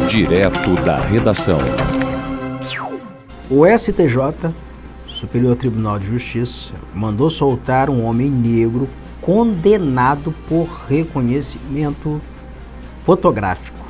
Direto da redação. O STJ, Superior Tribunal de Justiça, mandou soltar um homem negro condenado por reconhecimento fotográfico.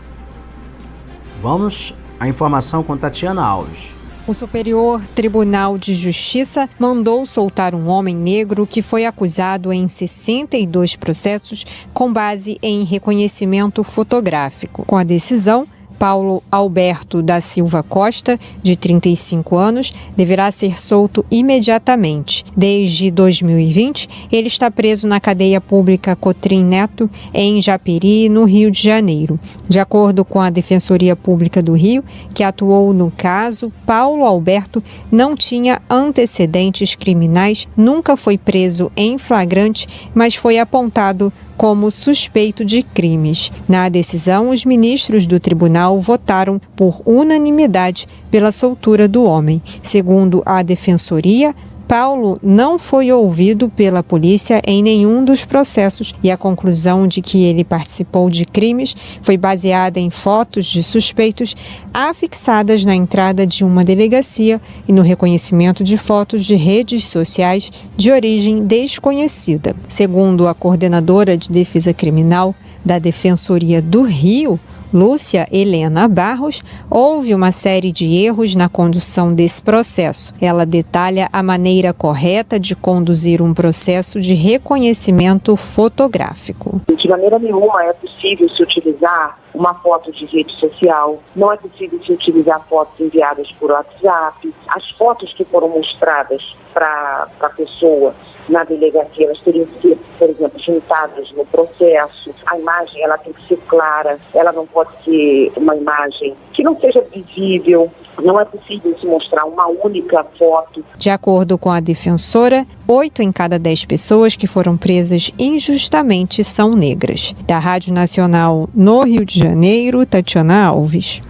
Vamos à informação com Tatiana Alves. O Superior Tribunal de Justiça mandou soltar um homem negro que foi acusado em 62 processos com base em reconhecimento fotográfico. Com a decisão, Paulo Alberto da Silva Costa, de 35 anos, deverá ser solto imediatamente. Desde 2020, ele está preso na cadeia pública Cotrim Neto, em Japeri, no Rio de Janeiro. De acordo com a Defensoria Pública do Rio, que atuou no caso, Paulo Alberto não tinha antecedentes criminais, nunca foi preso em flagrante, mas foi apontado como suspeito de crimes. Na decisão, os ministros do tribunal votaram por unanimidade pela soltura do homem. Segundo a Defensoria, Paulo não foi ouvido pela polícia em nenhum dos processos e a conclusão de que ele participou de crimes foi baseada em fotos de suspeitos afixadas na entrada de uma delegacia e no reconhecimento de fotos de redes sociais de origem desconhecida. Segundo a coordenadora de defesa criminal da Defensoria do Rio, Lúcia Helena Barros, houve uma série de erros na condução desse processo. Ela detalha a maneira correta de conduzir um processo de reconhecimento fotográfico. De maneira nenhuma é possível se utilizar uma foto de rede social, não é possível se utilizar fotos enviadas por WhatsApp. As fotos que foram mostradas para a pessoa na delegacia, elas teriam que ser, por exemplo, juntadas no processo. A imagem ela tem que ser clara, ela não pode ser uma imagem que não seja visível. Não é possível se mostrar uma única foto. De acordo com a defensora, 8 em cada 10 pessoas que foram presas injustamente são negras. Da Rádio Nacional no Rio de Janeiro, Tatiana Alves.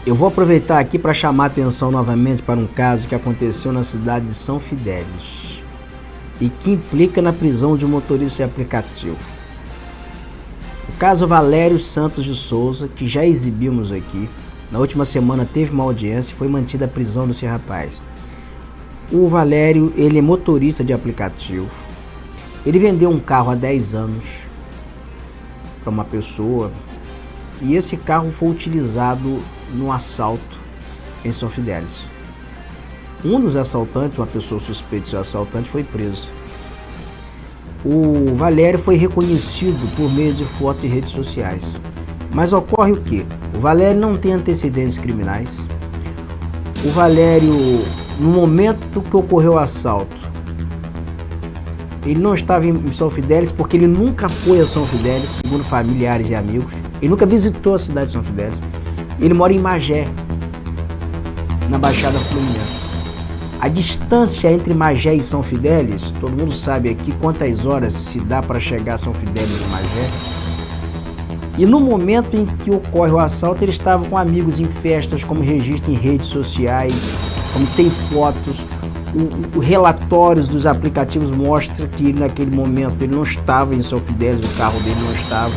Eu vou aproveitar aqui para chamar a atenção novamente para um caso que aconteceu na cidade de São Fidélis e que implica na prisão de um motorista de aplicativo. O caso Valério Santos de Souza, que já exibimos aqui, na última semana teve uma audiência e foi mantida a prisão desse rapaz. O Valério, ele é motorista de aplicativo. Ele vendeu um carro há 10 anos para uma pessoa e esse carro foi utilizado num assalto em São Fidélis. Um dos assaltantes, uma pessoa suspeita de ser assaltante, foi preso. O Valério foi reconhecido por meio de fotos e redes sociais. Mas ocorre o quê? O Valério não tem antecedentes criminais. O Valério, no momento que ocorreu o assalto, ele não estava em São Fidélis porque ele nunca foi a São Fidélis, segundo familiares e amigos. Ele nunca visitou a cidade de São Fidélis. Ele mora em Magé, na Baixada Fluminense. A distância entre Magé e São Fidélis, todo mundo sabe aqui quantas horas se dá para chegar a São Fidélis e Magé. E no momento em que ocorre o assalto, ele estava com amigos em festas, como registro em redes sociais, como tem fotos, relatórios dos aplicativos mostram que ele, naquele momento ele não estava em São Fidélis, o carro dele não estava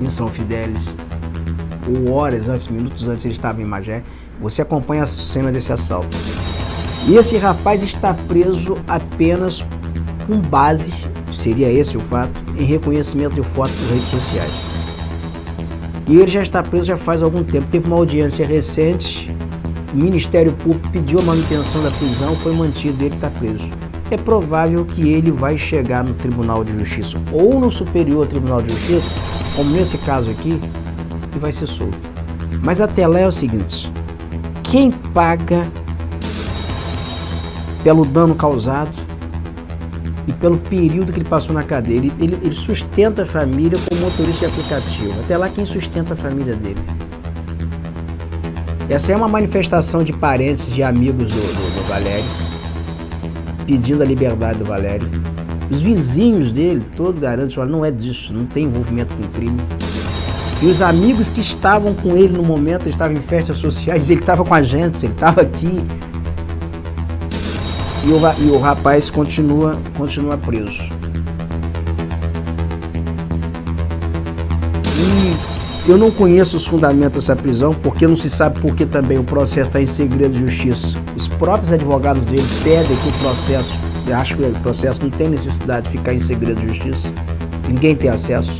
em São Fidélis. Ou horas antes, minutos antes, ele estava em Magé. Você acompanha a cena desse assalto. E esse rapaz está preso apenas com base, seria esse o fato, em reconhecimento de fotos por redes sociais. E ele já está preso já faz algum tempo. Teve uma audiência recente, o Ministério Público pediu a manutenção da prisão, foi mantido e ele está preso. É provável que ele vai chegar no Tribunal de Justiça ou no Superior Tribunal de Justiça, como nesse caso aqui, e vai ser solto. Mas até lá é o seguinte, quem paga pelo dano causado e pelo período que ele passou na cadeia. Ele sustenta a família como motorista de aplicativo. Até lá, quem sustenta a família dele? Essa é uma manifestação de parentes, de amigos do Valério, pedindo a liberdade do Valério. Os vizinhos dele, todos garantem, falam, não é disso, não tem envolvimento com crime. E os amigos que estavam com ele no momento, ele estava em festas sociais, ele estava com a gente, ele estava aqui. E o rapaz continua preso. E Eu não conheço os fundamentos dessa prisão, porque não se sabe por que também o processo está em segredo de justiça. Os próprios advogados dele pedem que o processo, eu acho que o processo não tem necessidade de ficar em segredo de justiça. Ninguém tem acesso.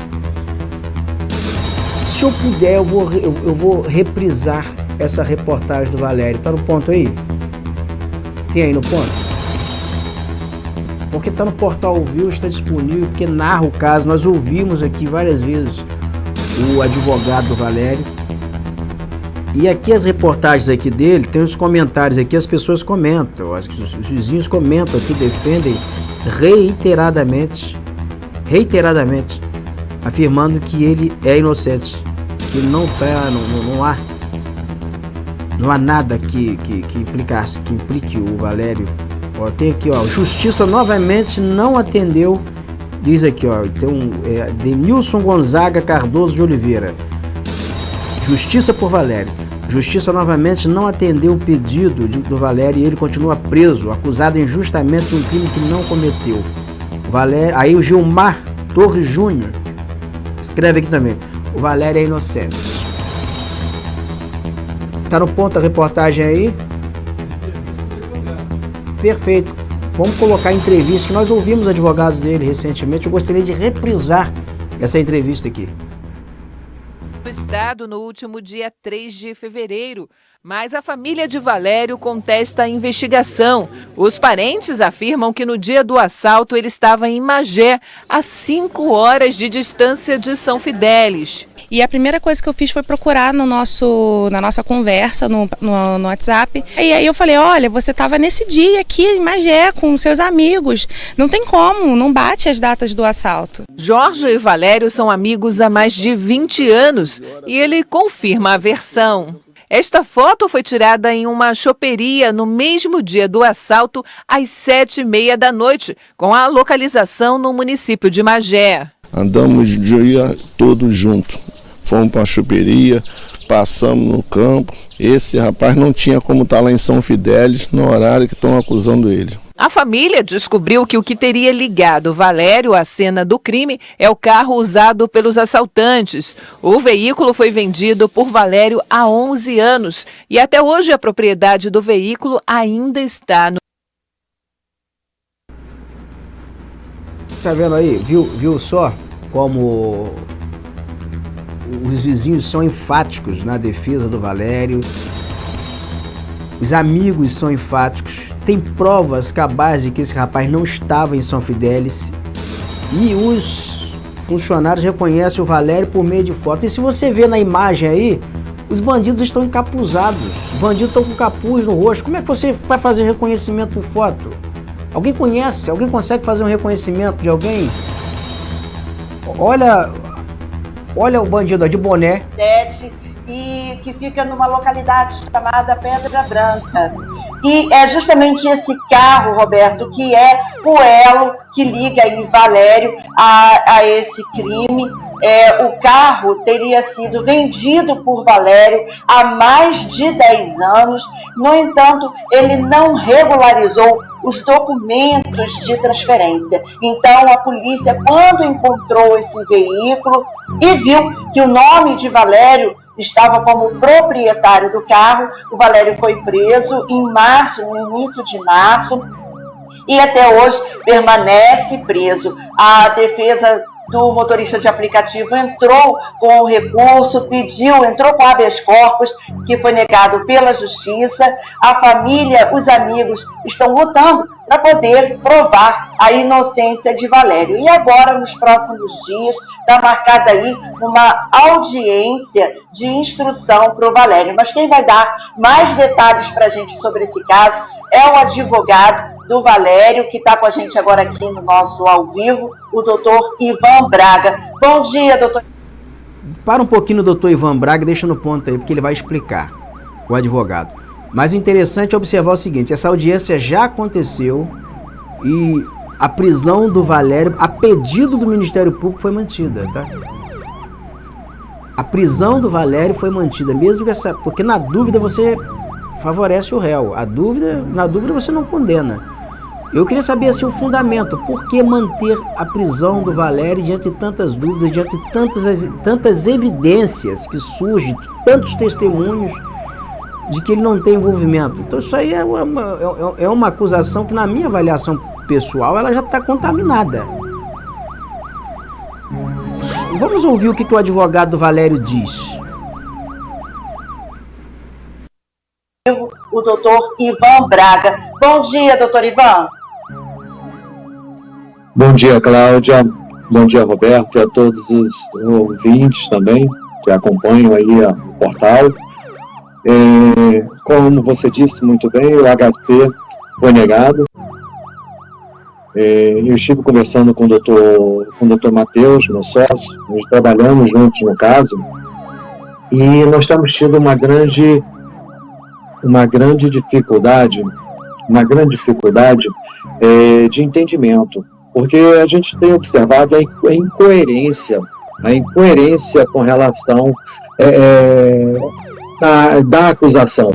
Se eu puder, eu vou reprisar essa reportagem do Valério. Tá no ponto aí? Tem aí no ponto? Porque tá no portal ao vivo, está disponível, porque narra o caso. Nós ouvimos aqui várias vezes o advogado do Valério. E aqui as reportagens aqui dele, tem os comentários aqui, as pessoas comentam, os vizinhos comentam aqui, defendem reiteradamente, afirmando que ele é inocente, que não há nada que implique o Valério. Ó, tem aqui, ó, Justiça novamente não atendeu, diz aqui, ó, tem Denilson Gonzaga Cardoso de Oliveira. Justiça por Valério. Justiça novamente não atendeu o pedido do Valério e ele continua preso, acusado injustamente de um crime que não cometeu. Aí o Gilmar Torres Júnior escreve aqui também: o Valério é inocente. Tá no ponto a reportagem aí? Perfeito. Vamos colocar a entrevista que nós ouvimos o advogado dele recentemente. Eu gostaria de reprisar essa entrevista aqui. O Estado no último dia 3 de fevereiro, mas a família de Valério contesta a investigação. Os parentes afirmam que no dia do assalto ele estava em Magé, a 5 horas de distância de São Fidélis. E a primeira coisa que eu fiz foi procurar na nossa conversa no WhatsApp. E aí eu falei, olha, você estava nesse dia aqui em Magé com seus amigos. Não tem como, não bate as datas do assalto. Jorge e Valério são amigos há mais de 20 anos e ele confirma a versão. Esta foto foi tirada em uma choperia no mesmo dia do assalto, às 7h30 da noite, com a localização no município de Magé. Andamos o dia todo junto. Fomos para a choperia, passamos no campo. Esse rapaz não tinha como estar lá em São Fidélis no horário que estão acusando ele. A família descobriu que o que teria ligado Valério à cena do crime é o carro usado pelos assaltantes. O veículo foi vendido por Valério há 11 anos e até hoje a propriedade do veículo ainda está no... Tá vendo aí? Viu só como os vizinhos são enfáticos na defesa do Valério, os amigos são enfáticos, tem provas cabais de que esse rapaz não estava em São Fidélis e os funcionários reconhecem o Valério por meio de foto. E se você vê na imagem aí, os bandidos estão encapuzados, os bandidos estão com capuz no rosto. Como é que você vai fazer reconhecimento por foto? Alguém conhece? Alguém consegue fazer um reconhecimento de alguém? Olha o bandido de boné. E que fica numa localidade chamada Pedra Branca. E é justamente esse carro, Roberto, que é o elo que liga aí Valério a esse crime. O carro teria sido vendido por Valério há mais de 10 anos. No entanto, ele não regularizou os documentos de transferência. Então, a polícia, quando encontrou esse veículo e viu que o nome de Valério estava como proprietário do carro, o Valério foi preso em março, no início de março, e até hoje permanece preso. A defesa do motorista de aplicativo entrou com o recurso, entrou com habeas corpus, que foi negado pela justiça. A família, os amigos estão lutando para poder provar a inocência de Valério. E agora, nos próximos dias, está marcada aí uma audiência de instrução para o Valério. Mas quem vai dar mais detalhes para a gente sobre esse caso é o advogado do Valério, que está com a gente agora aqui no nosso ao vivo, o doutor Ivan Braga. Bom dia, doutor. Para um pouquinho o doutor Ivan Braga, deixa no ponto aí, porque ele vai explicar, o advogado. Mas o interessante é observar o seguinte: essa audiência já aconteceu e a prisão do Valério, a pedido do Ministério Público, foi mantida, tá? A prisão do Valério foi mantida, mesmo que porque na dúvida você favorece o réu. Na dúvida você não condena. Eu queria saber assim, o fundamento, por que manter a prisão do Valério diante de tantas dúvidas, diante de tantas evidências que surgem, tantos testemunhos de que ele não tem envolvimento. Então isso aí é uma acusação que, na minha avaliação pessoal, ela já está contaminada. Vamos ouvir o que o advogado do Valério diz. O doutor Ivan Braga. Bom dia, doutor Ivan. Bom dia, Cláudia. Bom dia, Roberto, e a todos os ouvintes também que acompanham aí o portal. Como você disse muito bem, o HC foi negado. Eu estive conversando com o doutor Matheus, meu sócio, nós trabalhamos juntos no caso, e nós temos tido uma grande dificuldade de entendimento, porque a gente tem observado a incoerência com relação da acusação.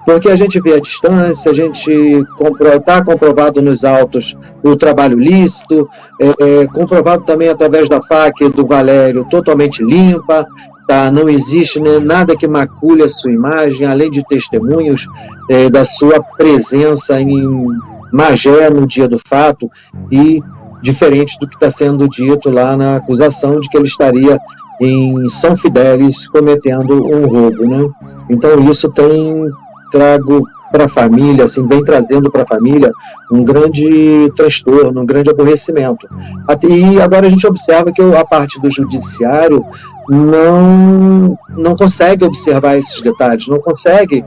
Porque a gente vê a distância, a gente está comprovado nos autos o trabalho lícito, comprovado também através da FAQ do Valério totalmente limpa, tá? Não existe nada que macule a sua imagem, além de testemunhos da sua presença em Magé no dia do fato, e diferente do que está sendo dito lá na acusação de que ele estaria em São Fidélis cometendo um roubo, né? Então isso trago para a família, assim, vem trazendo para a família um grande transtorno, um grande aborrecimento. E agora a gente observa que a parte do judiciário não consegue observar esses detalhes, não consegue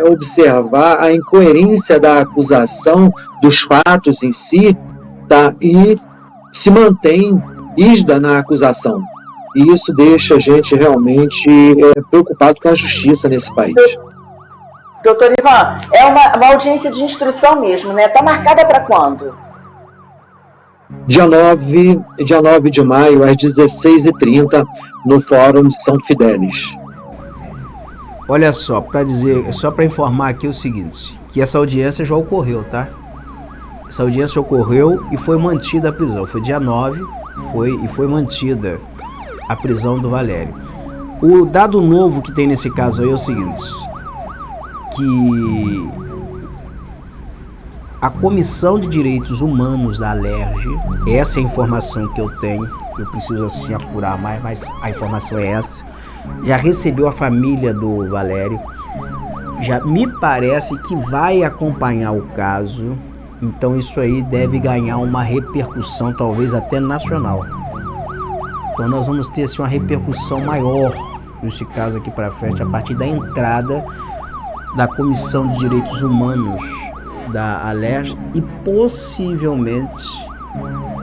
observar a incoerência da acusação, dos fatos em si, tá? E se mantém rígida na acusação. E isso deixa a gente realmente preocupado com a justiça nesse país. Doutor Ivan, é uma audiência de instrução mesmo, né? Está marcada para quando? Dia 9 de maio, às 16h30, no Fórum de São Fidélis. Olha só, só para informar aqui o seguinte, que essa audiência já ocorreu, tá? Essa audiência ocorreu e foi mantida a prisão. Foi dia 9, foi mantida a prisão do Valério. O dado novo que tem nesse caso aí é o seguinte, que a Comissão de Direitos Humanos da Alerj, essa é a informação que eu tenho, eu preciso assim apurar mais, mas a informação é essa, já recebeu a família do Valério, já me parece que vai acompanhar o caso, então isso aí deve ganhar uma repercussão talvez até nacional. Então nós vamos ter assim, uma repercussão maior nesse caso aqui para frente, a partir da entrada da Comissão de Direitos Humanos da Alerj e possivelmente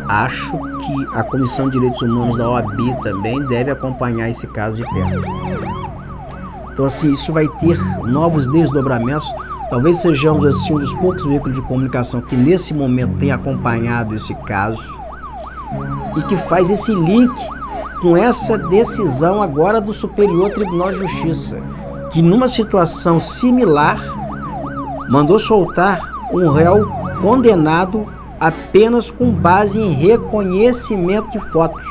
acho que a Comissão de Direitos Humanos da OAB também deve acompanhar esse caso de perto. Então assim, isso vai ter novos desdobramentos. Talvez sejamos assim um dos poucos veículos de comunicação que nesse momento tem acompanhado esse caso e que faz esse link com essa decisão agora do Superior Tribunal de Justiça, que numa situação similar mandou soltar um réu condenado apenas com base em reconhecimento de fotos.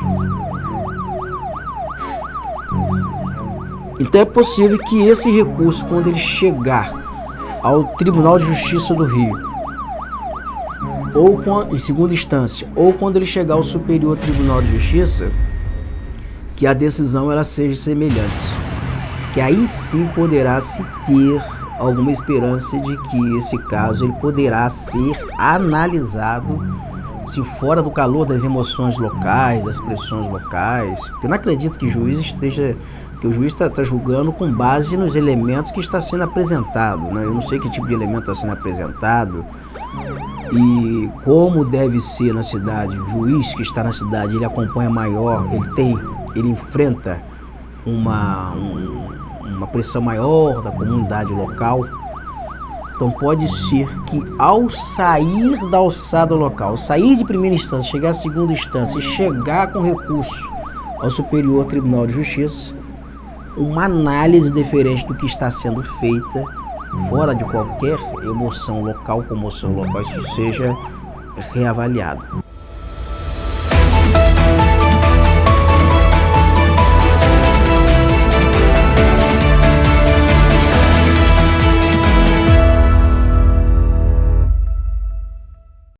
Então é possível que esse recurso, quando ele chegar ao Tribunal de Justiça do Rio, ou em segunda instância, ou quando ele chegar ao Superior Tribunal de Justiça, que a decisão ela seja semelhante, que aí sim poderá se ter alguma esperança de que esse caso ele poderá ser analisado se fora do calor das emoções locais, das pressões locais. Eu não acredito que o juiz está julgando com base nos elementos que está sendo apresentado, né? Eu não sei que tipo de elemento está sendo apresentado e como deve ser na cidade. O juiz que está na cidade, ele acompanha maior, ele enfrenta uma pressão maior da comunidade local. Então pode ser que ao sair da alçada local, sair de primeira instância, chegar à segunda instância e chegar com recurso ao Superior Tribunal de Justiça, uma análise diferente do que está sendo feita fora de qualquer emoção local, comoção local, isso seja reavaliado.